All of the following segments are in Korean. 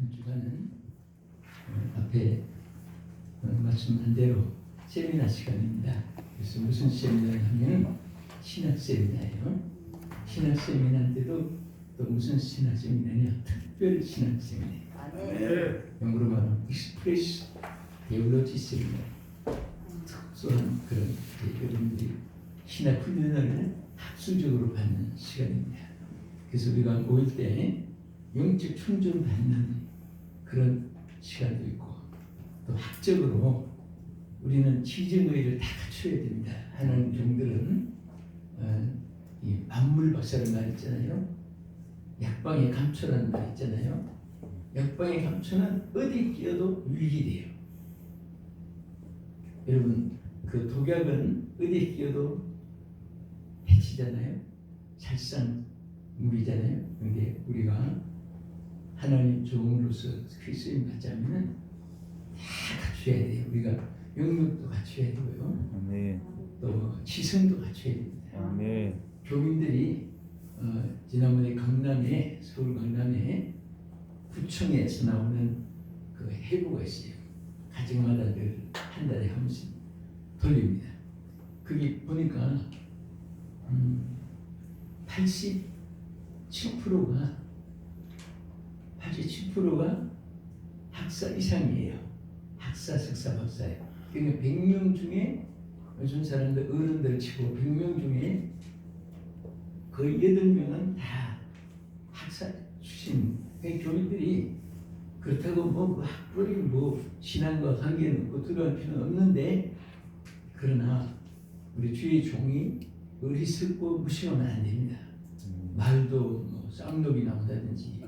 주간은 앞에 말씀한 대로 세미나 시간입니다. 그래서 무슨 세미나를 하면 신학 세미나예요. 신학 세미나인데도 또 무슨 신학 세미나냐? 특별 신학 세미나예요. 영어로 말하면 익스프레스 테올로지 세미나. 특수한 그런 여러분들이 신학 훈련을 학술적으로 받는 시간입니다. 그래서 우리가 모일 때 영적 충전 받는 그런 시간도 있고, 또 학적으로 우리는 지정의를 다 갖춰야 됩니다. 하나님 종들은 이 만물 박사라는 말 있잖아요. 약방의 감초라는 말 있잖아요. 약방의 감초는 어디 끼어도 유익이 돼요. 여러분, 그 독약은 어디 끼어도 해치잖아요. 살상물이잖아요. 근데 우리가 하나님 종으로서 그리스도인 받자면은 다 갖춰야 돼요. 우리가 영역도 갖춰야 되고요. 아멘. 또 지성도 갖춰야 됩니다. 아멘. 교민들이 지난번에 강남에, 서울 강남에 구청에서 나오는 그 해부가 있어요. 가정마다 늘 한 달에 한 번씩 돌립니다. 그게 보니까 87%가 학사 이상이에요. 학사, 석사, 박사예요. 그러니까 100명 중에 요즘 사람들 어른들 치고 100명 중에 거의 8명은 다 학사 출신. 교인들이 그렇다고 뭐 학벌이 뭐 신앙과 관계는 없고 들어갈 필요는 없는데, 그러나 우리 주의 종이 어리석고 무시하면 안 됩니다. 말도 뭐 쌍욕이 나온다든지,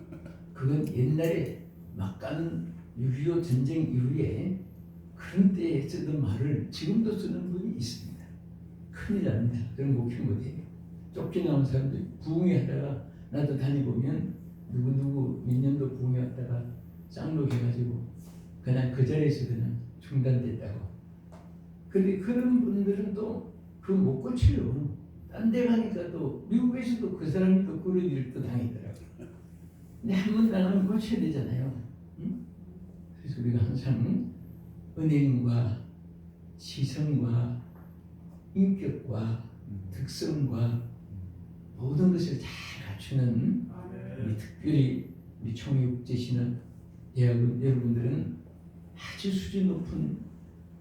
그건 옛날에 막가는 6.25 전쟁 이후에 그런 때에 쓰던 말을 지금도 쓰는 분이 있습니다. 큰일 납니다. 그런 목표 못해요. 쫓겨나온 사람들 부흥회하다가 나도 다니보면 누구 몇 년도 부흥회하다가 쌍욕해가지고 그냥 그 자리에서 그냥 중단됐다고. 근데 그런 분들은 또 그거 못 고쳐요. 딴 데 가니까 또 미국에서도 그 사람이 또 그런 일을 또 당했더라고요. 근데 한 번 당하면 고쳐야 되잖아요. 응? 그래서 우리가 항상 은행과 지성과 인격과 특성과 모든 것을 잘 갖추는 우리 특별히 우리 총회국제신학 대학원 여러분들은 아주 수준 높은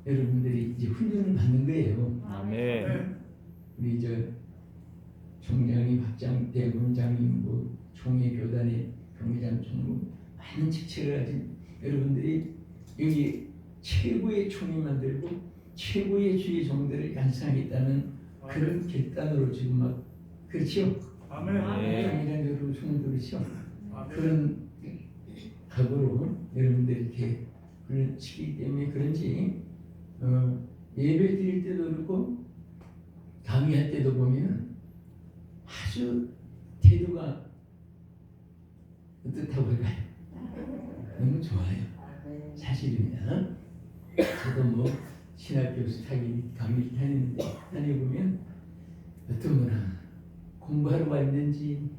여러분들이 이제 훈련을 받는 거예요. 아멘. 우리 저 총장님, 학장, 대본장님, 뭐 총회 교단의 경회장, 총무 많은 직책을 가진 여러분들이 여기 최고의 총회 만들고 최고의 주의 종들을 양성하겠다는 그런 결단으로 지금 막 그렇죠. 아멘. 총회장 여러분 총회도 그렇죠. 그런 각오로 여러분들이 이렇게 그런 시기 때문에 그런지 예배 드릴 때도 그렇고 강의할 때도 보면 아주 태도가 어떻다고 할까요? 너무 좋아요. 사실입니다. 저도 뭐 신학교에서 강의 다니보면 어떤 분은 공부하러 왔는지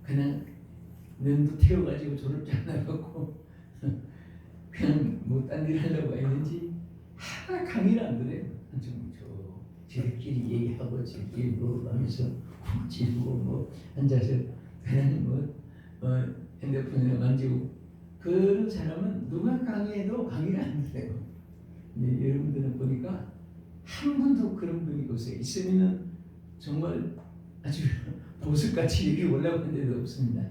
그냥 면도 태워가지고 졸업장 나가고 그냥 뭐 딴 일 하려고 했는지 하나 강의를 안 들어요. 저희끼리 얘기하고 저희끼리 뭐 하면서 훔치고 뭐 앉아서 그냥 뭐 핸드폰을 만지고, 그런 사람은 누가 강의해도 강의를 안 들어요. 근데 여러분들은 보니까 한 번도 그런 분이 없어요. 있으면은 정말 아주 보석같이 여기 올라오는 데도 없습니다.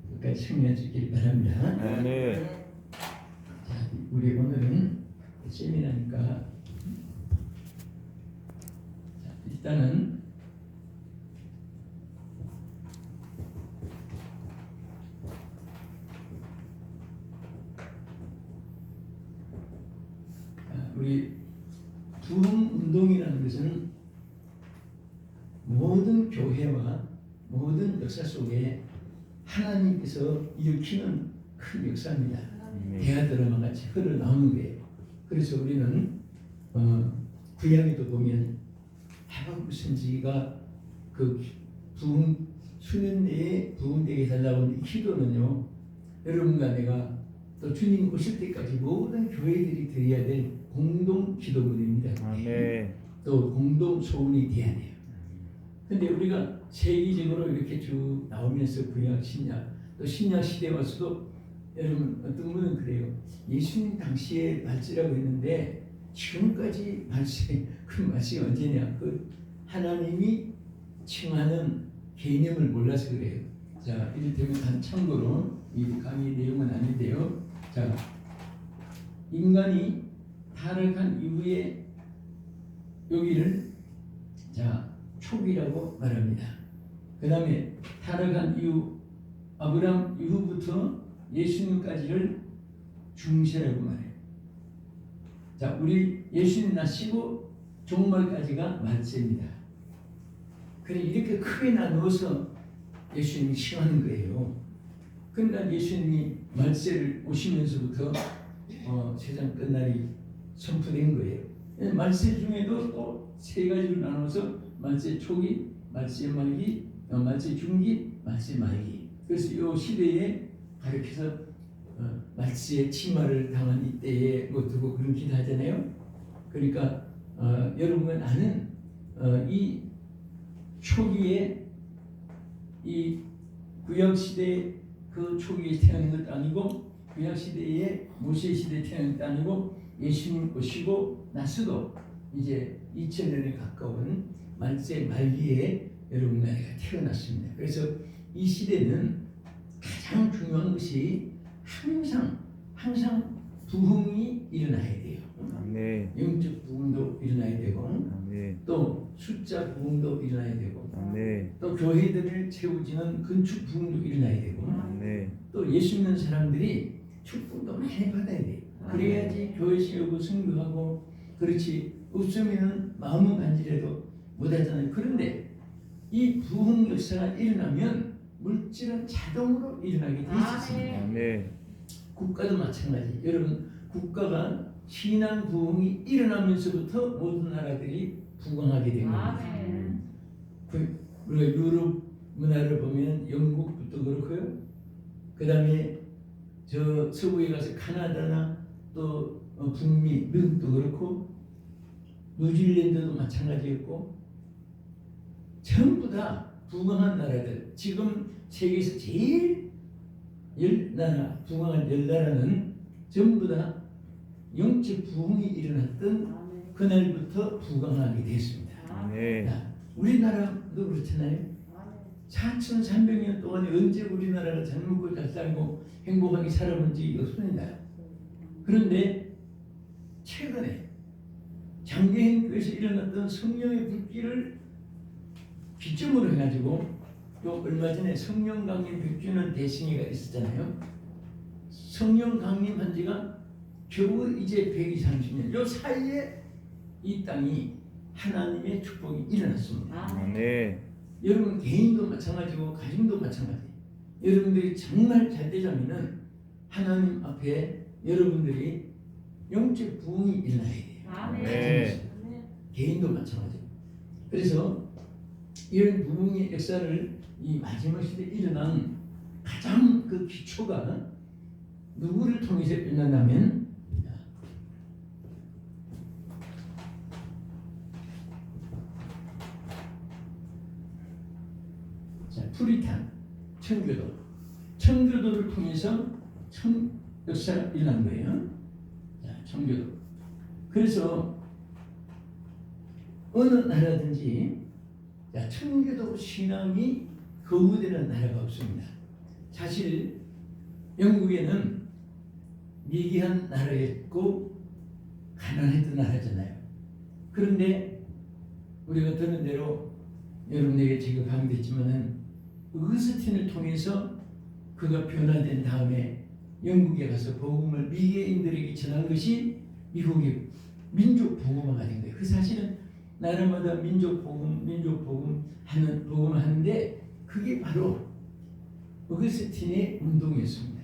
끝까지 승리해 주길 바랍니다. 네. 자, 우리 오늘은 세미나니까 자, 일단은 우리 부흥운동이라는 것은 모든 교회와 모든 역사 속에 하나님께서 일으키는 큰 역사입니다. 대화 드라마 같이 흘러나오는 거예요. 그래서 우리는 구약에도 보면 하박국 선지가 그 부흥 수년 내에 부흥되게 해달라고 하는 기도는요, 여러분과 내가 또 주님 오실 때까지 모든 교회들이 드려야 될 공동 기도문입니다. 아멘. 또 공동 소원이 돼야 돼요. 근데 우리가 세계적으로 이렇게 쭉 나오면서 구약, 신약, 또 신약 시대에 와서도 여러분 어떤 분은 그래요. 예수님 당시에 말씀이라고 했는데 지금까지 말씀, 그 말씀이 언제냐? 그 하나님이 칭하는 개념을 몰라서 그래요. 자, 이를테면 참고로 이 강의 내용은 아닌데요. 자, 인간이 타락한 이후에 여기를 자 초기라고 말합니다. 그 다음에 타락한 이후 아브라함 이후부터 예수님까지를 중세라고 말해요. 자, 우리 예수님 나시고 종말까지가 말세입니다. 그래 이렇게 크게 나누어서 예수님이 칭하는 거예요. 그러니까 예수님이 말세를 오시면서부터 세상 끝날이 선포된 거예요. 말세 중에도 또 세 가지로 나눠서 말세 초기, 말세 말기, 말세 중기, 말세 말기. 그래서 이 시대에 가르쳐서 말세의 침하를 당한 이때에 뭐 두고 그런 기도하잖아요. 그러니까 여러분은 아는 이 초기에 이 구약 시대 그 초기에 태어난 것도 아니고 구약 시대에 모세 시대에 태어난 것도 아니고 예수님 오시고 나서도 이제 2000년에 가까운 말세 말기에 여러분과 내가 태어났습니다. 그래서 이 시대는 가장 중요한 것이 항상 부흥이 일어나야 돼요. 아멘. 영적 부흥도 일어나야 되고 아멘. 또 숫자 부흥도 일어나야 되고 아멘. 또 교회들을 채우지는 건축 부흥도 일어나야 되고 아멘. 또 예수 믿는 사람들이 축복도 많이 받아야 돼요. 그래야지 교회 세우고 선교하고 그렇지 없으면 마음은 간절해도 못하잖아요. 그런데 이 부흥 역사가 일어나면 물질은 자동으로 일어나게 돼 있습니다. 아멘. 국가도 마찬가지. 여러분 국가가 신앙 부흥이 일어나면서부터 모든 나라들이 부강하게 된 겁니다. 우리가 유럽 문화를 보면 영국부터 그렇고요. 그 다음에 저 서구에 가서 카나다나 또 북미 미국도 그렇고 뉴질랜드도 마찬가지였고 전부 다 부강한 나라들. 지금 세계에서 제일 부강한 10나라는 전부 다 영적 부흥이 일어났던 그날부터 부강하게 됐습니다. 아멘. 우리나라도 그렇잖아요. 4,300년 동안 언제 우리나라가 잘 먹고 잘 살고 행복하게 살아본 적이 없습니다. 그런데 최근에 장애인교회에서 일어났던 성령의 불길을 기점으로 해가지고 또 얼마 전에 성령 강림 100주년 대승회가 있었잖아요. 성령 강림한 지가 겨우 이제 130년. 요 사이에 이 땅이 하나님의 축복이 일어났습니다. 아멘. 여러분 개인도 마찬가지고 가정도 마찬가지. 여러분들이 정말 잘 되자면은 하나님 앞에 여러분들이 영적 부흥이 일어나야 돼요. 아멘. 개인도 마찬가지. 그래서 이런 부흥의 역사를 이 마지막 시대에 일어난 가장 그 기초가 누구를 통해서 일어난다면 프리탄, 청교도를 통해서 역사가 일어난 거예요. 자, 청교도. 그래서 어느 나라든지 청교도 신앙이 거부되는 나라가 없습니다. 사실 영국에는 미개한 나라였고 가난했던 나라잖아요. 그런데 우리가 듣는 대로 여러분에게 지금 강조했지만은 어거스틴을 통해서 그가 변화된 다음에 영국에 가서 복음을 미개인들에게 전한 것이 미국의 민족 복음화가 된 거예요. 그 사실은 나라마다 민족 복음 하는데 그게 바로 어거스틴의 운동이었습니다.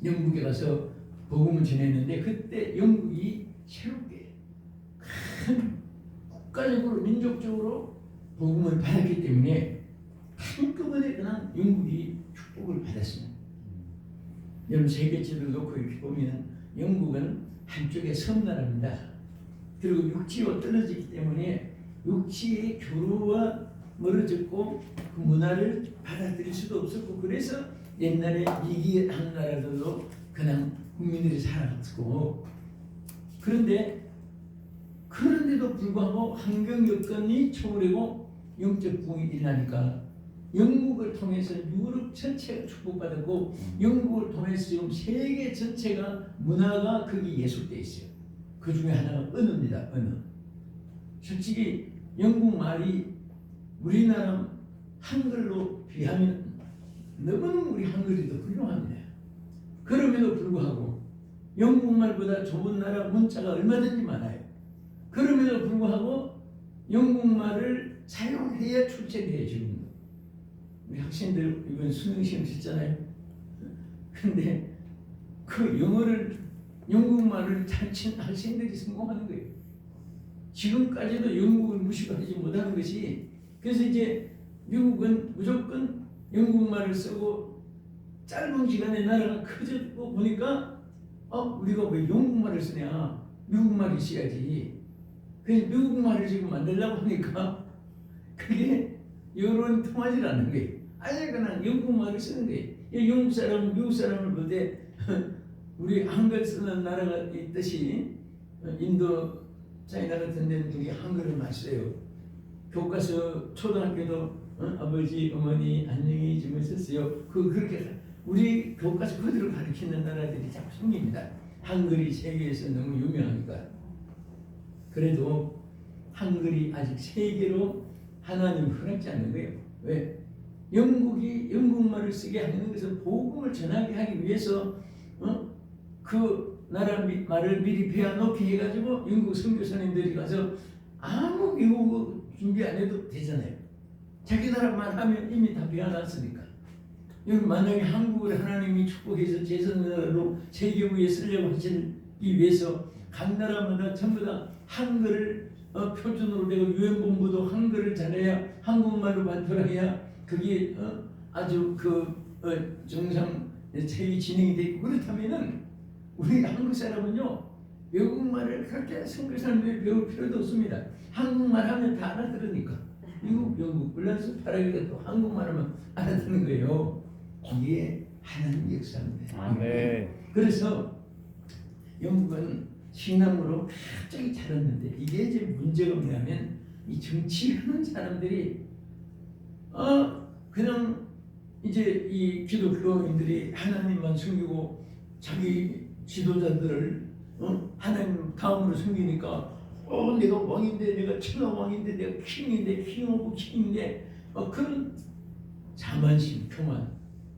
영국에 가서 복음을 전했는데 그때 영국이 새롭게 큰 국가적으로 민족적으로 복음을 받았기 때문에 한꺼번에 그냥 영국이 축복을 받았습니다. 여러분 세계 지도를 놓고 이렇게 보면 영국은 한쪽에 섬나라입니다. 그리고 육지와 떨어지기 때문에 육지의 교류와 멀어졌고 그 문화를 받아들일 수도 없었고 그래서 옛날에 미기한 나라들도 그냥 국민들이 살았고 그런데도 불구하고 환경 여건이 초월하고 영적 부흥이 일어나니까 영국을 통해서 유럽 전체가 축복받았고 영국을 통해서 지금 세계 전체가 문화가 거기 예속돼 있어요. 그 중에 하나가 언어입니다. 언어. 솔직히 영국 말이 우리나라 한글로 비하면 너무너무 우리 한글이 더 훌륭합니다. 그럼에도 불구하고 영국말보다 좋은 나라 문자가 얼마든지 많아요. 그럼에도 불구하고 영국말을 사용해야 출제돼요. 지금 우리 학생들 이번 수능시험 했잖아요. 근데 그 영국말을 잘 친 학생들이 성공하는 거예요. 지금까지도 영국을 무시하지 못하는 것이 그래서 이제 미국은 무조건 영국말을 쓰고 짧은 기간에 나라가 커졌고 보니까 우리가 왜 영국말을 쓰냐 미국말이 있어야지. 그래서 미국말을 지금 만들려고 하니까 그게 여론이 통하지 않는 거예요. 아예 그냥 영국말을 쓰는 거예요. 영국 사람은 미국 사람을 볼 때 우리 한글 쓰는 나라가 있듯이 인도 차이나 같은 데는 우리 한글을 많이 써요. 교과서 초등학교도 아버지 어머니 안녕히 주무셨어요. 그렇게 우리 교과서 그대로 가르치는 나라들이 자꾸 생깁니다. 한글이 세계에서 너무 유명하니까. 그래도 한글이 아직 세계로 하나님 허락지 않는 거예요. 왜? 영국이 영국말을 쓰게 하는 것은 복음을 전하게 하기 위해서 그 나라 말을 미리 배워놓게 해가지고 영국 선교사님들이 가서 아무 미국 준비 안 해도 되잖아요. 자기 나라만 하면 이미 다 배워놨으니까. 여러분 만약에 한국을 하나님이 축복해서 제선나라로 세계 위에 쓰려고 하시기 위해서 각 나라마다 전부 다 한글을 표준으로 되고 유엔본부도 한글을 잘해야 한국말로 발표해야 그게 아주 정상 체위 진행이 되고 그렇다면은 우리 한국 사람은요 외국말을 그렇게 선교사님들이 배울 필요도 없습니다. 한국말 하면 다 알아들으니까. 미국, 영국, 플란스, 파라과이가 또 한국말 하면 알아듣는 거예요. 이게 하나님 역사입니다. 네. 그래서 영국은 신앙으로 갑자기 자랐는데 이게 이제 문제가 뭐냐면 이 정치하는 사람들이 그냥 이제 이 기독교인들이 하나님만 섬기고 자기 지도자들을 하나님 다음으로 섬기니까 내가 왕인데 내가 천하 왕인데 내가 킹인데 킹 오브 킹인데 그런 자만심 교만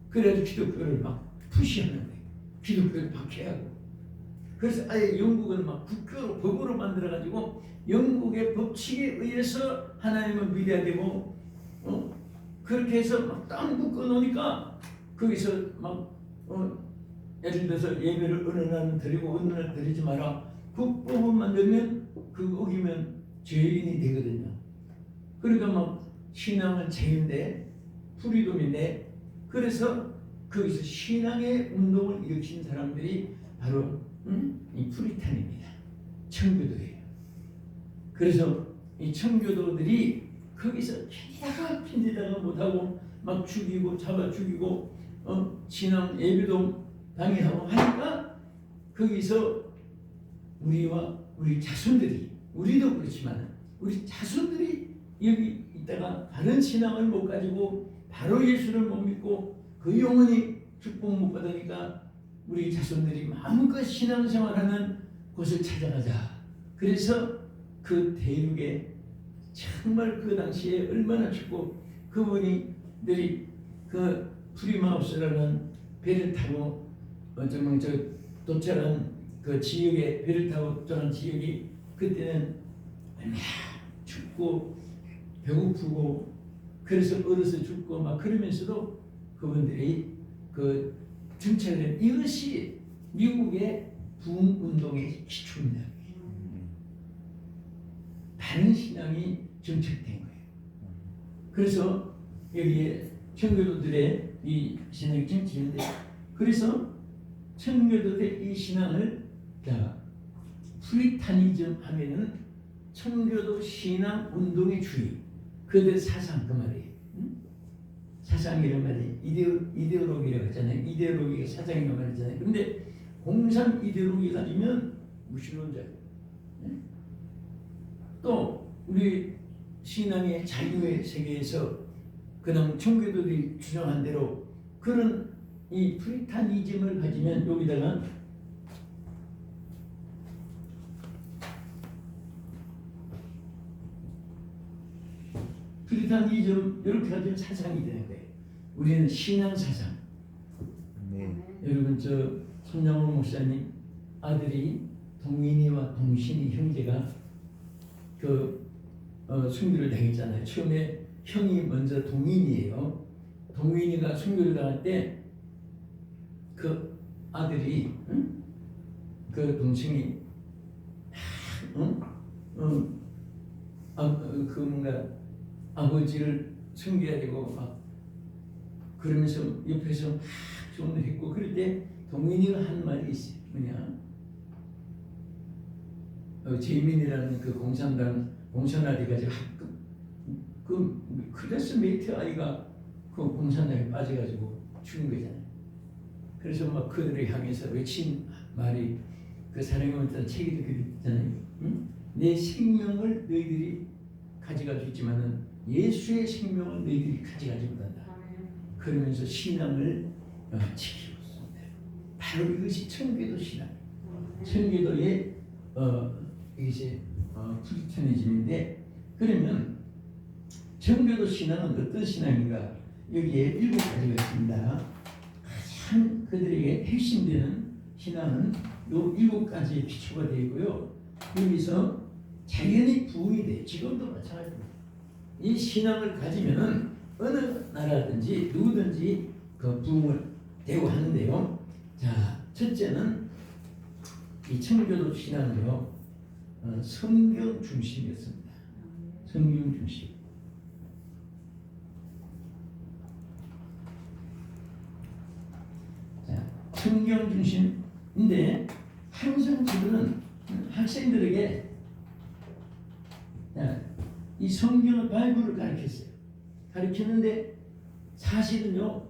그래가지고 기독교를 막 푸시하는 거예요. 기독교를 박해하고 그래서 아예 영국은 막 국교로 법으로 만들어가지고 영국의 법칙에 의해서 하나님은 믿어야 되고 그렇게 해서 막 땅 묶어놓으니까 거기서 막 예를 들어서 예배를 어느 날은 드리고 어느 날 드리지 마라. 국법을 만들면 그 어기면 죄인이 되거든요. 그러니까 막 신앙은 죄인데 프리덤인데 그래서 거기서 신앙의 운동을 일으킨 사람들이 바로 이 프리탄입니다. 청교도예요. 그래서 이 청교도들이 거기서 견디다가 못하고 막 죽이고 잡아 죽이고 신앙 예배도 방해하고 하니까 거기서 우리와 우리 자손들이 우리도 그렇지만 우리 자손들이 여기 있다가 바른 신앙을 못 가지고 바로 예수를 못 믿고 그 영원히 축복 못 받으니까 우리 자손들이 마음껏 신앙생활하는 곳을 찾아가자. 그래서 그 대륙에 정말 그 당시에 얼마나 춥고 그분이들이 그 프리마우스라는 배를 타고 도착한 그 지역에 배를 타고 도착한 지역이 그때는 얼마나 춥고 배고프고 그래서 얼어서 죽고 막 그러면서도 그분들이 그 정착된 이것이 미국의 부흥 운동의 기초입니다. 다른 신앙이 정착된 거예요. 그래서 여기에 청교도들의 이 신앙이 정착인데 그래서 청교도의 이 신앙을 자 프리타니즘 하면은 청교도 신앙 운동의 주의 그들 사상 그 말이에요. 응? 사상이란 말이 이데올로기라고 했잖아요. 이데올로기가 사상이라고 말했잖아요. 근데 공산 이데올로기 가지면 무신론자예요. 응? 또 우리 신앙의 자유의 세계에서 그냥 청교도들이 주장한 대로 그런 이 프리타니즘을 가지면 여기다가 프리타니즘 이렇게 가지면 사상이 되는 거예요. 우리는 신앙 사상. 네. 여러분 저 손양호 목사님 아들이 동인이와 동신이 형제가 순교를 당했잖아요. 처음에 형이 먼저 동인이에요. 동인이가 순교를 당할 때 그 아들이 그 동생이 뭔가 아버지를 섬겨야 되고 막 그러면서 옆에서 막 조언을 했고 그럴 때 동인이가 한 말이 있어요. 뭐냐? 제이민이라는 그 공산당 공산화돼가지고 그 클래스메이트 아이가 그 공산당에 빠져가지고 죽은 거잖아요. 그래서 막 그들을 향해서 외친 말이 그 사랑에 어떤 책에도 그랬잖아요. 응? 내 생명을 너희들이 가져갈 수 있지만은 예수의 생명을 너희들이 가져가지 못한다. 그러면서 신앙을 지키고 있습니다. 바로 이것이 청교도 신앙. 청교도의 이것이 프리타니즘인데 그러면 청교도 신앙은 어떤 신앙인가? 여기에 7가지가 있습니다. 가장 그들에게 핵심되는 신앙은 요 7가지의 기초가 되고요. 여기서 자연히 부흥이 돼. 지금도 마찬가지입니다. 이 신앙을 가지면은 어느 나라든지 누구든지 그 부흥을 되고 하는데요. 자, 첫째는 이 청교도 신앙은요, 성경 중심이었습니다. 성경 중심. 자, 성경 중심인데 항상 저들은 학생들에게 이 성경의 바이블을 가르쳤어요. 가르쳤는데 사실은요,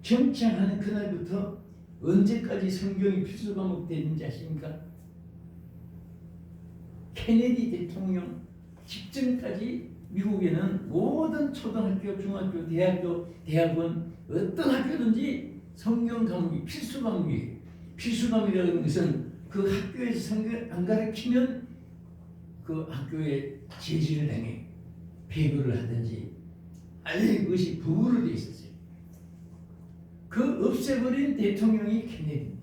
정착하는 그날부터 언제까지 성경이 필수 과목 되는지 아십니까? 케네디 대통령 직전까지 미국에는 모든 초등학교, 중학교, 대학교, 대학원 어떤 학교든지 성경 과목이 필수 과목이에요. 필수 과목이라는 것은 그 학교에서 성경 안 가르치면 그 학교에 제지를 당해 폐교를 하든지 아니 그것이 부부로 되어 있었어요. 그 없애버린 대통령이 케네디입니다.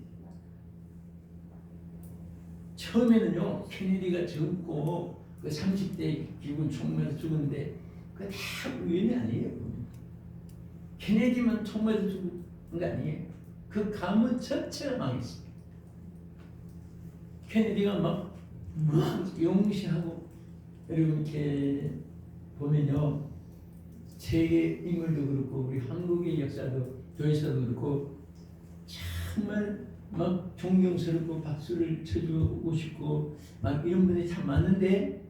처음에는요 케네디가 젊고 그 30대 기군 총맞아 죽었는데 그거 다 우연이 아니에요. 케네디만 총맞아 죽은 거 아니에요. 그 가문 전체가 망했어요. 케네디가 막 용시하고 여러분 이렇게 보면요 세계 인물도 그렇고 우리 한국의 역사도 교회사도 그렇고 정말 막 존경스럽고 박수를 쳐주고 싶고 막 이런 분들이 참 많은데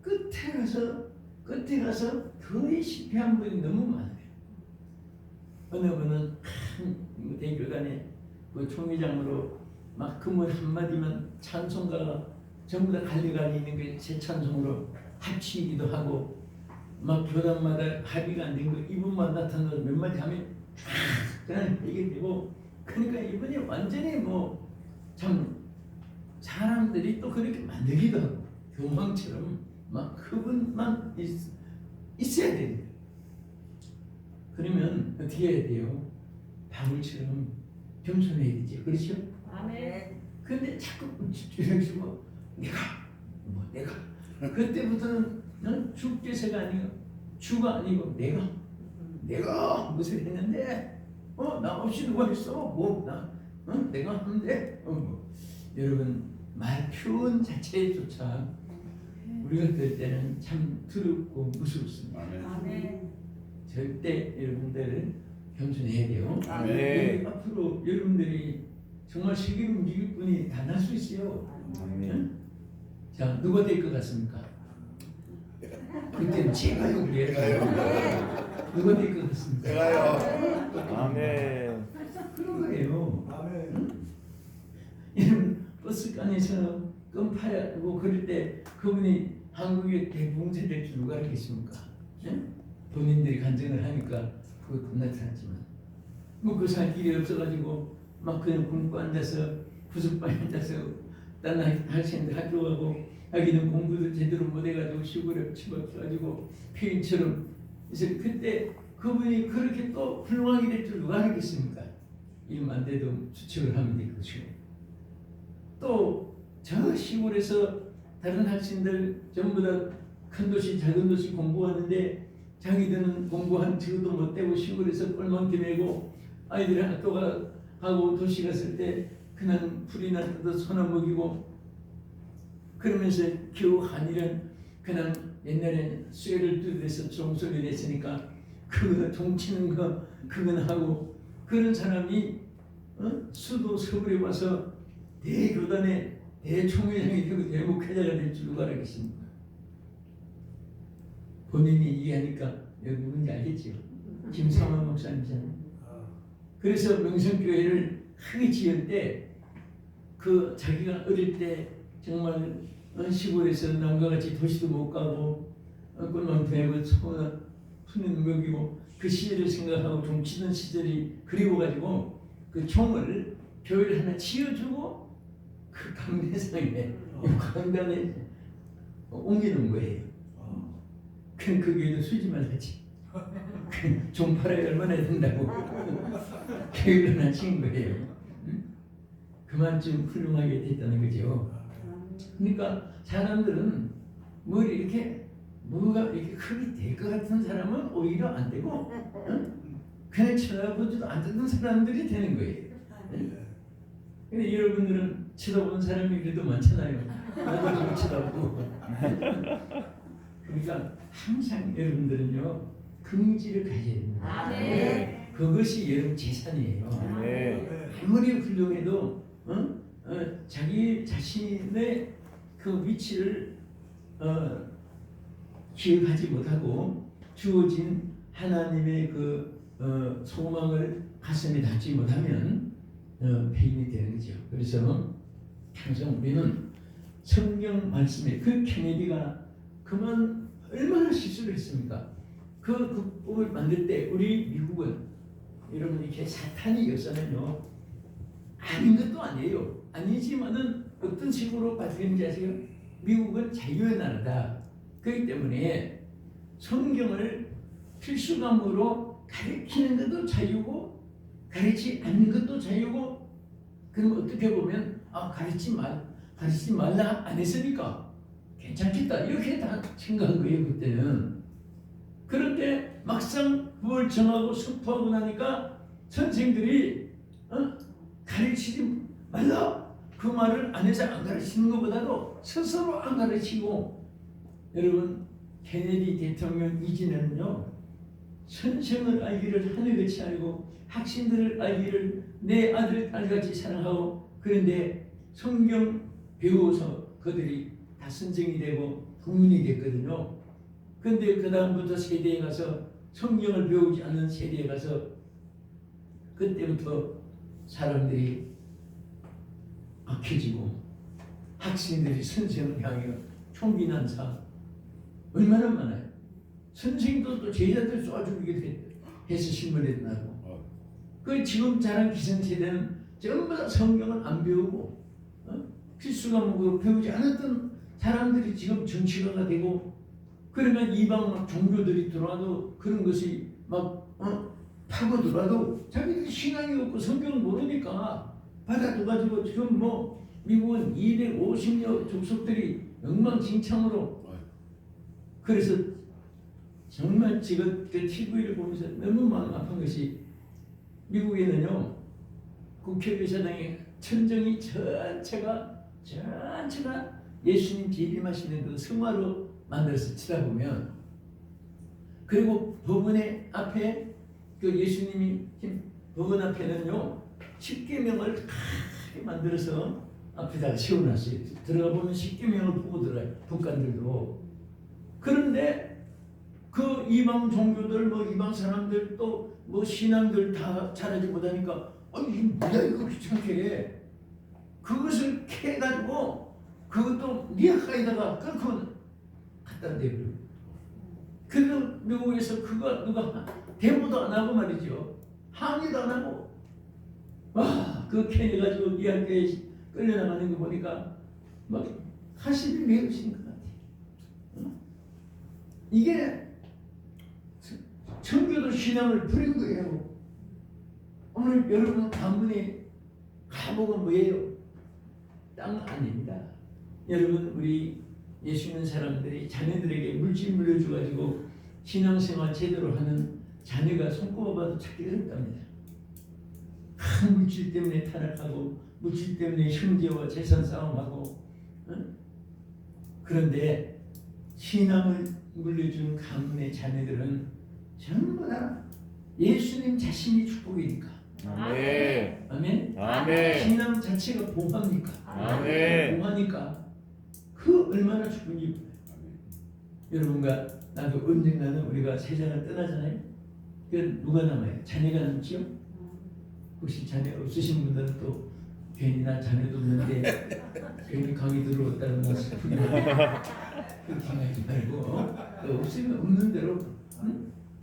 끝에 가서 거의 실패한 분이 너무 많아요. 어느 분은 큰 대교단에 그 총회장으로 막 그 말 한마디만 찬송가가 전부 다 갈려가니 있는 게 제 찬송으로 합치기도 하고 막 교단마다 합의가 안 된 거 이분만 나타나서 몇 마디 하면 그냥 이게 되고 그러니까 이분이 완전히 뭐 참 사람들이 또 그렇게 만들기도 하고 교황처럼 막 그분만 있어야 돼요. 그러면 어떻게 해야 돼요? 바울처럼 겸손해야 되죠. 그렇죠? 아멘. 근데 자꾸 주장시고 내가 그때부터는 주께서가 아니고 주가 아니고 내가 무슨 했는데 나 없이 누가 했어? 내가 하는데 여러분 말 표현 자체조차 우리가 들을 때는 참 두렵고 무섭습니다. 아멘. 절대 여러분들 겸손해야 돼요. 아멘. 앞으로 여러분들이 정말 세계를 움직일 분이 다 날 수 있어요. 아멘. 자, 누가 될 것 같습니까? 그때는 제가 여기에요. 누가 될 것 같습니까? 내가요. 아멘. 그런 거예요. 아멘. 여러분 버스간에서 껌파하고 그럴 때 그분이 한국의 대봉쇄 될 줄 누가 알겠습니까? 예? 본인들이 간증을 하니까 그것도 나타났지만 뭐 그 살 길이 없어가지고 막 그냥 굶고 앉아서 부숙방에 앉아서 다른 학생들 학교 가고 자기는 공부도 제대로 못해가지고 시골에 집어가지고 피인처럼 그래서 그때 그분이 그렇게 또 훌륭하게 될 줄 누가 알겠습니까? 이름 안 돼도 추측을 하면 되겠죠. 또 저 시골에서 다른 학생들 전부 다 큰 도시 작은 도시 공부하는데 자기들은 공부한 지도 못되고 시골에서 꼴망기 내고 아이들이 학교 가고 도시 갔을 때 그냥 풀이나 뜯어 소나 먹이고 그러면서 겨우 한일은 그냥 옛날에 쇠를 뜯어서 종소리 냈으니까 그거 종치는 거 그건 하고 그런 사람이 수도 서울에 와서 대교단의 대총회장이 되고 대목회자가 될 줄 누가 알겠습니까? 본인이 이해하니까 여기 누군지 알겠죠? 김상환 목사님이잖아요. 그래서 명성교회를 크게 지을 때 그 자기가 어릴 때 정말 시골에서 남과 같이 도시도 못 가고 꿀만 배고 소나 푸는 먹이고 그 시절을 생각하고 좀 치던 시절이 그리워가지고 그 총을 교회를 하나 지어주고 그 강대상에 강단에 옮기는 거예요. 그 교회도 수지만 하지. 좀 팔아야 얼마나 된다고 교회를 하나 지은 거예요. 그만큼 훌륭하게 됐다는 거죠. 그러니까 사람들은 뭘 이렇게 뭐가 이렇게 크게 될 것 같은 사람은 오히려 안 되고 그냥 쳐다보지도 않던 사람들이 되는 거예요. 근데 여러분들은 쳐다보는 사람이 그래도 많잖아요. 나도 좀 쳐다보고. 그러니까 항상 여러분들은요 긍지를 가져야 됩니다. 네. 그것이 여러분 재산이에요. 아무리 훌륭해도 자기 자신의 그 위치를 기억하지 못하고 주어진 하나님의 그 소망을 가슴에 담지 못하면 폐인이 되는 거죠. 그래서 항상 우리는 성경 말씀에 그 케네디가 그만 얼마나 실수를 했습니까? 그 국법을 만들 때 우리 미국은 여러분 이렇게 사탄이 역사는요 아닌 것도 아니에요. 아니지만은 어떤 식으로 받는지 아세요? 미국은 자유의 나라다. 그렇기 때문에 성경을 필수과목으로 가르치는 것도 자유고 가르치지 않는 것도 자유고 그럼 어떻게 보면 가르치지 말라 안 했으니까 괜찮겠다 이렇게 다 생각한 거예요 그때는. 그런데 막상 뭘 정하고 선포하고 나니까 선생들이 가르치지 말라 그 말을 안 해서 안 가르치는 것보다도 스스로 안 가르치고 여러분 케네디 대통령 이전에는요 선생을 알기를 하늘같이 알고 학생들을 알기를 내 아들 딸같이 사랑하고 그런데 성경 배워서 그들이 다 선생이 되고 국민이 됐거든요. 그런데 그 다음부터 세대에 가서 성경을 배우지 않는 세대에 가서 그때부터 사람들이 악해지고 학생들이 선생을 향해 총비난사 얼마나 많아요. 선생도 또 제자들 쏴주기도 해서 신문에 나고 그 지금 자란 기성세대는 전부 다 성경을 안 배우고 필수과목으로 배우지 않았던 사람들이 지금 정치가가 되고 그러면 이방 막 종교들이 들어와도 그런 것이 막 파고 들어와도 자기들이 신앙이 없고 성경을 모르니까 받아둬가지고 지금 뭐 미국은 250여 족속들이 엉망진창으로 그래서 정말 지금 그 TV를 보면서 너무 마음 아픈 것이 미국에는요 국회의사당의 천정이 전체가 예수님 재림하시는 그 성화로 만들어서 쳐다보면 그리고 법원의 앞에 그 예수님이 법원 앞에는요 십계명을 크게 만들어서 앞에다가 세워놨어요. 들어가 보면 십계명을 보고 들어가요. 북한들도. 그런데 그 이방 종교들 뭐 이방 사람들 또 뭐 신앙들 다 잘하지 못하니까 아니 이게 뭐야 이거 귀찮게 그것을 캐가지고 그것도 리아카에다가 끊고 갖다 대버려. 그래서 미국에서 그거 누가 데모도 안 하고 말이죠. 항의도 안 하고 그 캐내가지고 리아카에 끌려나가는 거 보니까 막 가슴이 메우신 것 같아요. 이게 청교도 신앙을 부린 거예요. 오늘 여러분 가문의 감옥은 뭐예요? 땅 아닙니다. 여러분 우리 예수 믿는 사람들이 자녀들에게 물질 물려줘가지고 신앙생활 제대로 하는 자녀가 손꼽아봐도 찾기 어렵답니다. 큰 물질 때문에 타락하고 물질 때문에 형제와 재산 싸움하고 그런데 신앙을 물려준 가문의 자녀들은 전부 다 예수님 자신이 축복이니까. 아멘. 아멘. 아멘. 신앙 자체가 보합니까? 아멘. 보하니까 그 얼마나 축복이. 여러분과 나도 언젠가는 우리가 세상을 떠나잖아요. 그 누가 남아요? 자녀가 남지요? 혹시 자녀 없으신 분들은 또 괜히 나 자녀도 없는데 괜히 강의 들어왔다는 거 슬프게 그렇게 하지 말고 없으면 없는 대로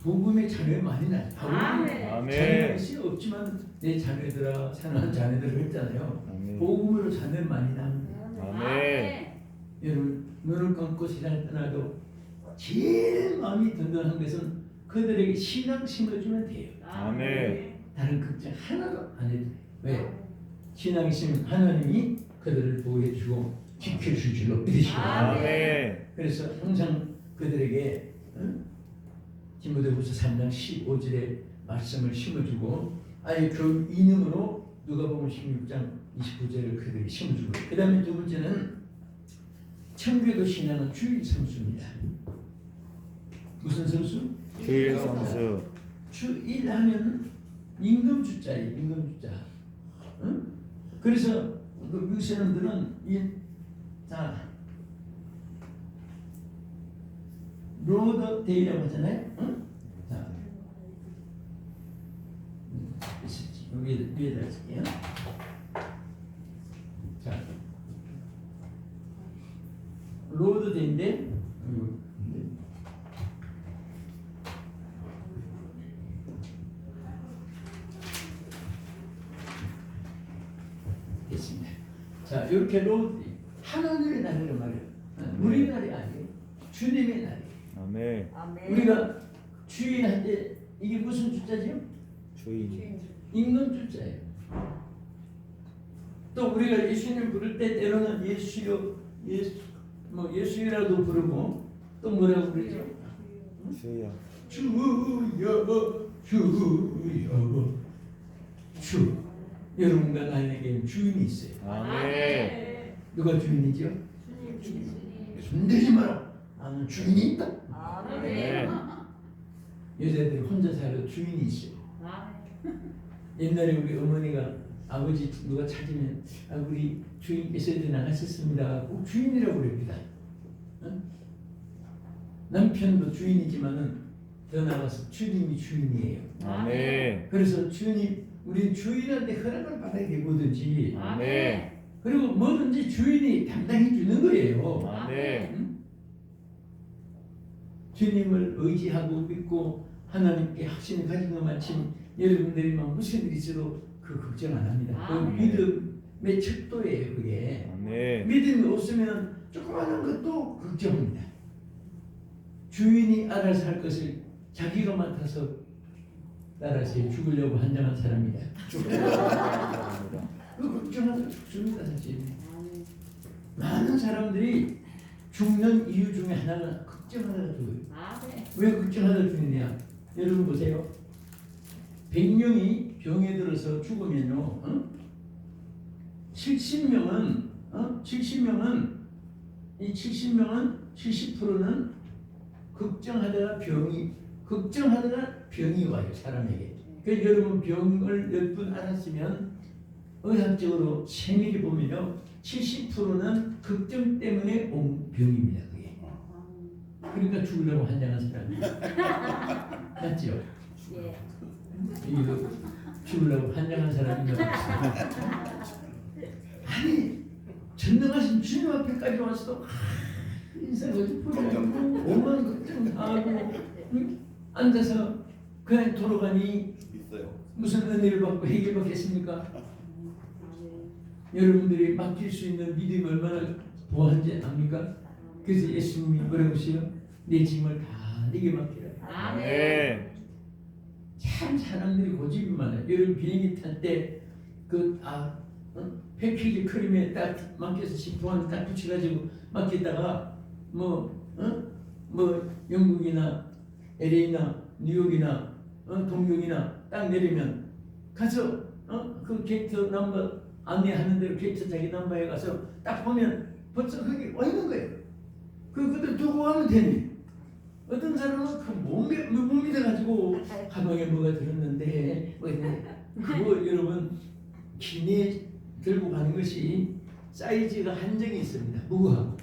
복음의 자녀 많이 나요. 아멘. 자녀가 있으면 없지만 내 자녀들아 사랑하는 자녀들을 했잖아요. 아멘. 복음으로 자녀 많이 납니다. 아멘. 여러분 눈을 감고 세상을 떠나도 제일 마음이 든든한 것은 그들에게 신앙 심어주면 돼요. 아멘. 다른 걱정 하나도 안 해도 돼요. 왜? 신앙이 있으면 하나님이 그들을 보호해주고 지켜줄 줄로 믿으시고. 아멘. 그래서 항상 그들에게 디모데후서 3장 15절의 말씀을 심어주고 아예 그 이념으로 누가복음 16장 29절을 그들에게 심어주고. 그 다음에 두 번째는 청교도 신앙은 주일 성수입니다. 무슨 성수? 주일 성수. 주일 하면 임금 주자예요. 임금 주자. 응? 그래서 그 미국 사람들은 로드 데이라고 하잖아요. 응? 자, 위에다 쓸게요. 자, 로드 데이인데 됐습니다. 자, 이렇게 로드 하나님의 날이란 말이에요. 우리 날이 아니에요. 주님의 날이에요. 아멘. 우리가 주인할 때 이게 무슨 주자죠? 주인. 임금 주자예요. 또 우리가 예수님 부를 때 때로는 예수요, 예수라도 부르고 또 뭐라고 부르죠? 주여. 주여, 주여, 주. 여러분과 나에게 주인이 있어요. 아멘. 누가 주인이죠? 손대지 마라. 나는 주인이 있다. 아멘. 여자들이 혼자 살아도 주인이 있어요. 옛날에 우리 어머니가 아버지 누가 찾으면 우리 주인께서 어디 나가셨습니다. 꼭 주인이라고 그럽니다. 어? 남편도 주인이지만은 더 나가서 주님이 주인이에요. 아멘. 그래서 주님 우리 주인한테 허락을 받아야 되거든지. 아멘. 그리고 뭐든지 주인이 담당해 주는 거예요. 아멘. 응? 주님을 의지하고 믿고 하나님께 확신을 가진 것 마침 여러분들이 막 무슨 일이 있어도 그 걱정 안 합니다. 그 믿음의 척도예요. 그게 아멘. 믿음이 없으면 조그마한 것도 걱정합니다. 주인이 알아서 할 것을 자기가 맡아서 따라서 죽으려고 한장한 사람이다. 그 걱정은 죽습니다. 사실 많은 사람들이 죽는 이유 중에 하나가 걱정하다가 죽어요. 왜 걱정하다가 죽느냐? 여러분 보세요. 100명이 병에 들어서 죽으면요, 70명은 이 70%는 걱정하다가 병이 와요. 사람에게. 그러니까 여러분 병을 몇 분 앓았으면 의학적으로 세밀히 보면요 70%는 걱정 때문에 온 병입니다. 그게. 그러니까 죽으려고 환장한 사람이 맞죠? 예. 이거 죽으려고 환장한 사람이 없어. 아니 전능하신 주님 앞에까지 와서도 인생을 풀어내고 오만 걱정하고 앉아서 그냥 돌아가니 있어요. 무슨 은혜를 받고 해결받겠습니까? 여러분들이 맡길 수 있는 믿음이 얼마나 보한지 압니까? 그래서 예수님이 뭐라고 하세요? 내 짐을 다 내게 맡기라. 아멘. 네. 참 사람들이 고집이 많아요. 여러분 비행기 탈 때 패키지 크림에 딱 맡겨서 지퍼한 딱 붙여가지고 맡겼다가 뭐 영국이나 LA나 뉴욕이나 동경이나 딱 내리면 가서 그 게이트 넘버 안내하는 대로 게이트 자기 넘버에 가서 딱 보면 벌써 거기 와 있는 거예요. 그들 두고 가면 되니. 어떤 사람은 그 못 믿어가지고 가방에 뭐가 들었는데 그거 여러분 기내 들고 가는 것이 사이즈가 한정이 있습니다. 무거워.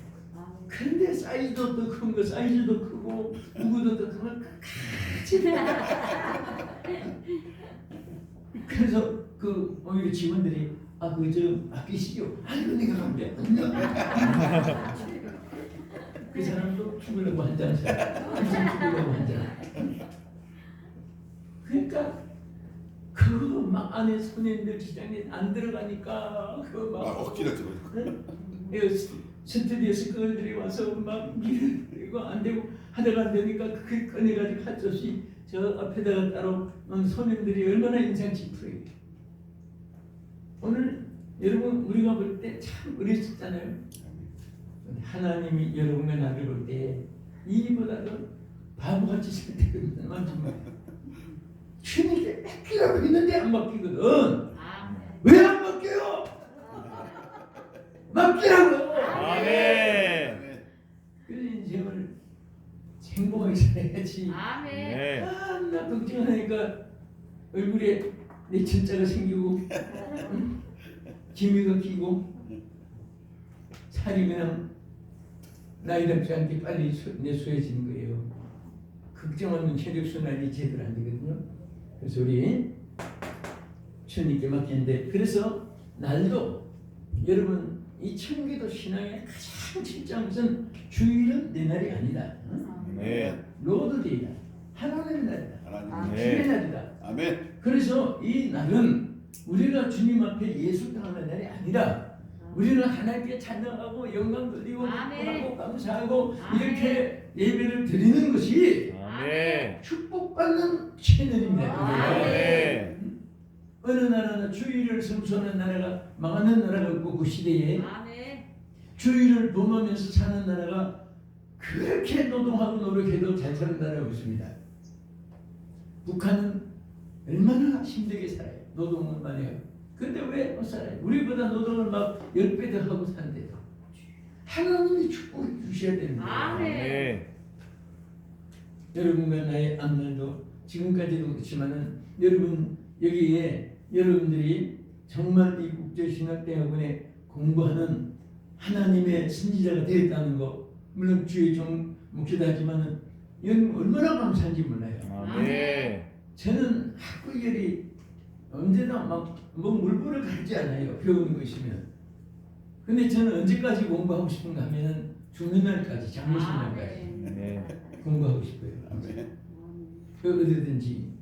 그런데 사이즈도 더 큰 거, 사이즈도 크고 무게도 더 큰 거 같이. 그래서 그 오히려 직원들이 그거 좀 아끼시죠? 아니 내가 가면 돼. 그 사람도 죽으려고 한다는 사람, 그 사람 죽으려고 한다는. 그러니까 그 막 안에 손님들 시장에 안 들어가니까 그막 억지로 들어. 스튜디오에서 그들이 와서 막 밀고 안 되고 하다가 안 되니까 그 꺼내가지고 한 접시 저 앞에다가 따로 손님들이 얼마나 인상 깊어요. 오늘 여러분 우리가 볼 때 참 어렸었잖아요. 하나님이 여러분과 나를 볼 때 이보다도 바보같이 살 때가 많지만 주님께 맡기라고 했는데 안 맡기거든. 왜 안 맡겨요? 맡기라고. 아멘. 그래서 인생을 행복하게 살아야지. 아멘. 네. 나 걱정하니까 얼굴에 내 진짜가 생기고 기미가 끼고 살이 그냥 나이답지 않게 빨리 내소해지는 거예요. 걱정하면 혈액순환이 제대로 안 되거든요. 그래서 우리 주님께 맡기는데 그래서 날도 여러분 이 청기도 신앙의 가장 진짜 무슨 주일은 내 날이 아니다. 네. 로드데이다. 하나님의 날이다. 하나님. 네. 주의 날이다. 아멘. 그래서 이 날은 우리가 주님 앞에 예술당하는 날이 아니라 우리는 하나님께 찬양하고 영광 돌리고 아멘. 기뻐하고 감사하고 아멘. 이렇게 예배를 드리는 것이 아멘. 축복받는 채널입니다. 아멘. 어느 나라나 주의를 성수하는 나라가 망하는 나라가 없고 그 시대에 아멘. 주의를 범하면서 사는 나라가 그렇게 노동하고 노력해도 잘 사는 나라가 없습니다. 북한은 얼마나 힘들게 살아요. 노동을 많이 해요. 근데 왜 못 살아요? 우리보다 노동을 막 10배 더 하고 사는데도 하나님이 축복해 주셔야 됩니다. 아멘. 여러분과 나의 앞날도 지금까지도 그렇지만은 여러분 여기에 여러분들이 정말 이 국제신학대학원에 공부하는 하나님의 선지자가 되었다는 거 물론 주의 종 목회자지만은 이건 얼마나 감사한지 몰라요. 아멘. 저는 학구열이 언제나 뭐 물불을 가리지 않아요. 배우는 거 있으면. 근데 저는 언제까지 공부하고 싶은가 하면은 죽는 날까지 장례식 날까지 네. 공부하고 싶어요. 아멘. 그 어디든지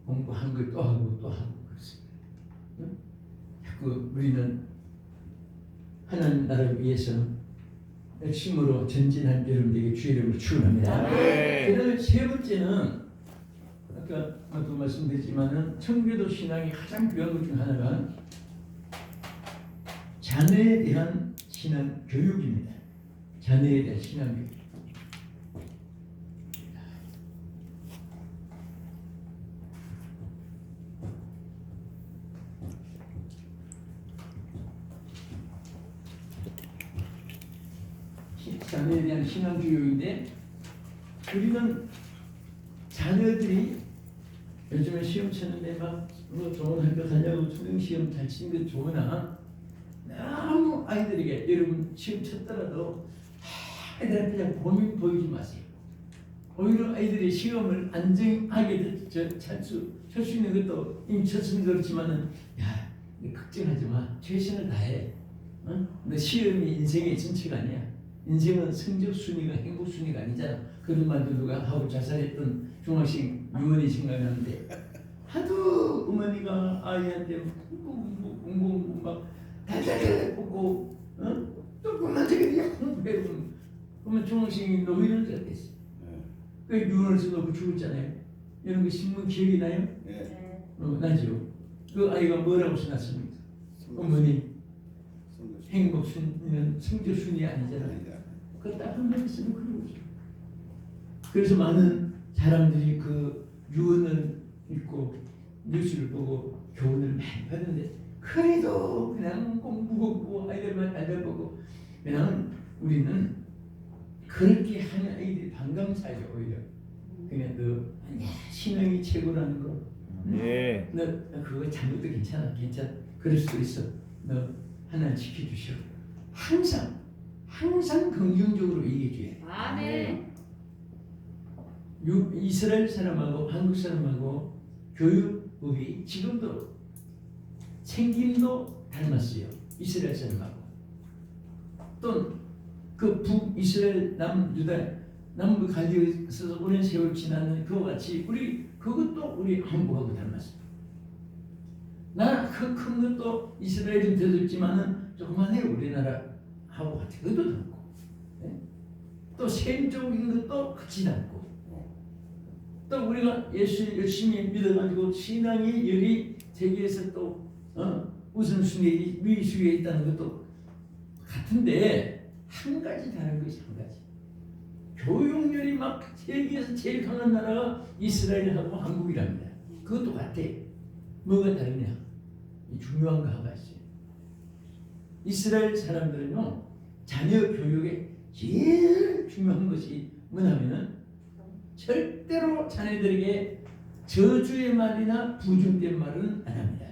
공부한 걸 또 하고 또 하고 그렇습니다. 응? 자꾸 우리는 하나님 나라를 위해서 열심으로 전진한 여러분들에게 주의 이름을 축원합니다. 네. 그다음에 세 번째는 아까 또 말씀드렸지만은 청교도 신앙이 가장 필요한 것 중 하나가 자녀에 대한 신앙 교육입니다. 자녀에 대한 신앙 교육. 자녀에 대한 신앙 교육인데 우리는 자녀들이 요즘에 시험 치는데 막 뭐 좋은 학교 다녀고 수능 시험 잘 치는 게 좋으나 너무 아이들에게 여러분 시험 쳤더라도 아이들한테 그냥 고민 보이지 마세요. 오히려 아이들이 시험을 안정하게 칠 수 있는 것도 이미 쳤으면 그렇지만은 야, 너 걱정하지 마. 최선을 다해. 어? 너 시험이 인생의 전체가 아니야. 인생은 성적 순위가 행복 순위가 아니잖아. 그런 말도 누가 하고 자살했던 중학생 유언이 생각나는데 하도 어머니가 아이한테 공부 막 달달달 꽂고 조금만 저기 공부해 그러면 중학생이 노인을 됐어. 그 유언을 써놓고 죽었잖아요. 이런 거 신문 기억이 나요? 네. 나죠. 그 아이가 뭐라고 써놨습니까? 어머니 행복 순위는 성적 순위 아니잖아요. 그거 딱 한번 쓰면 그러고 있어요. 그래서 많은 사람들이 그 유언을 읽고 뉴스를 보고 교훈을 많이 받는데 그래도 그냥 공부하고 아이들만 달달보고 그냥 우리는 그렇게 하는 아이들이 반감사죠. 오히려 그냥 너 신앙이 최고라는 거. 네. 너 그거 잘못도 괜찮아. 그럴 수도 있어. 너 하나님 지켜주셔. 항상 긍정적으로 얘기해줘야 돼. 아멘. 이스라엘 사람하고 한국 사람하고 교육법이 지금도 생김도 닮았어요. 이스라엘 사람하고 또 그 북이스라엘 남부 갈대에서 오랜 세월 지나는 그와 같이 그것도 우리 한국하고 닮았어요. 나 그 큰 것도 이스라엘은 더 늙지만은 조그만해요. 우리나라하고 같이 그것도 닮고 또 셈적인 것도 같이 닮고 또 우리가 예수 열심히 믿어가지고 신앙이 여기 세계에서 또 우선순위 위수위에 있다는 것도 같은데 한 가지 다른 것이 한 가지. 교육열이 막 세계에서 제일 강한 나라가 이스라엘하고 한국이랍니다. 그것도 같아. 뭐가 다르냐? 중요한 거 하나 있어요. 이스라엘 사람들은요 자녀 교육에 제일 중요한 것이 뭐냐면은 절대로 자녀들에게 저주의 말이나 부정된 말은 안 합니다.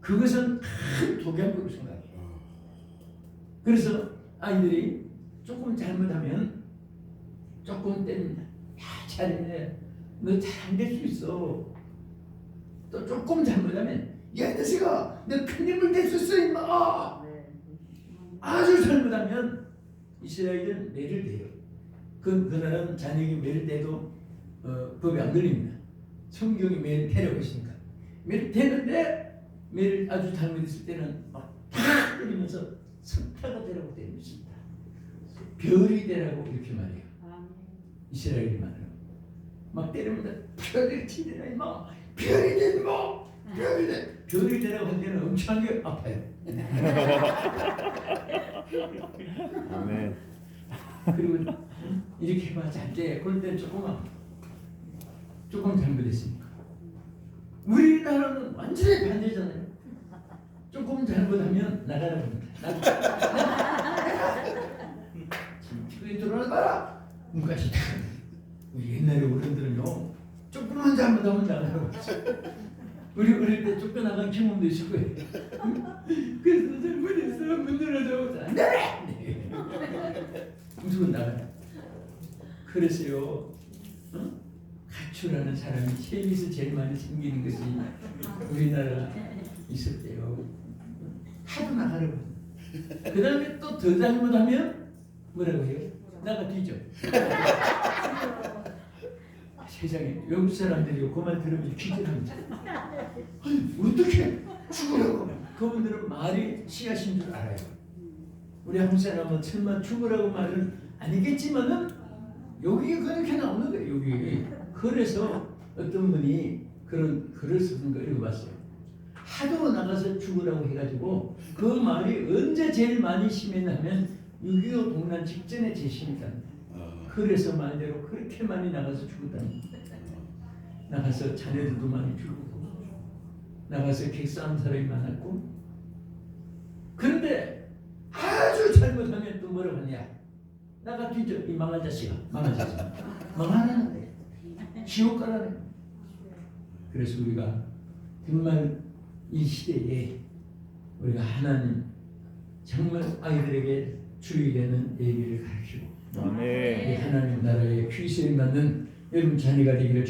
그것은 큰 독약으로 생각해요. 그래서 아이들이 조금 잘못하면 조금 때립니다. 야, 잘해. 너 잘 될 수 있어. 또 조금 잘못하면 야, 이 녀석아, 너 큰 힘을 낼 수 있어, 임마. 아주 잘못하면 이스라엘은 매를 대요. 그 나라는 자녀에게 매를 대도 법이 안 걸립니다. 성경이 매를 대라고 했으니까. 매를 대는데 매를 아주 잘못했을 때는 막 탁 때리면서 석타가 되라고 때립니다. 별이 되라고 이렇게 말해요. 이스라엘이 말해요. 막 때리면 별이 치더라 임마. 별이 돼 임마. 별이 돼. 별이 되라고 할 때는 엄청나게 아파요. 아멘. 그리고 이렇게 해봐 잘때 그럴 때 조금 잘못했으니까. 우리나라는 완전히 반대잖아요. 조금 잘못하면 나가라고 합니다. 집에 들어와봐라. 누가시 우리 옛날에 어른들은요 조금만 잘못하면 나가라고 했어요. 우리 어릴 때 쫓겨나간 경험도 있을 거예요. 그래서 잘못했어. 문 열어줘. 안 돼. 무조건 나가라. 그래서요. 가출하는 사람이 세계에서 제일 많이 생기는 것이 우리나라 있을 때요. 하도 나가라고. 그 다음에 또 더 잘못하면 뭐라고 해요? 나가 뒤져. 세상에 외국 사람들이 그 말 들으면 기절합니다. 아니 어떻게 죽으라고? 그분들은 말이 씨앗인 줄 알아요. 우리 한국 사람은 설마 죽으라고 말은 아니겠지만은 여기 그렇게 나오는 거예요. 여기. 그래서 어떤 분이 그런 글을 쓰는 거 읽어봤어요. 하도 나가서 죽으라고 해가지고 그 말이 언제 제일 많이 심했냐면 6.25 동란 직전에 제시니까. 그래서 말대로 그렇게 많이 나가서 죽었다는 나가서 자녀들도 많이 죽고 나가서 객사한 사람이 많았고 그런데 아주 잘못하면 또 뭐라고 하냐 나가 뒤져 이 망할 자식아 망할 자식아 망하라는 거야 지옥 가라는 거야. 그래서 우리가 정말 이 시대에 우리가 하나님 정말 아이들에게 주의 되는 예비를 가르치고 이 아멘. 하나님 나라의 귀세에 맞는 여러분 자녀가 되기를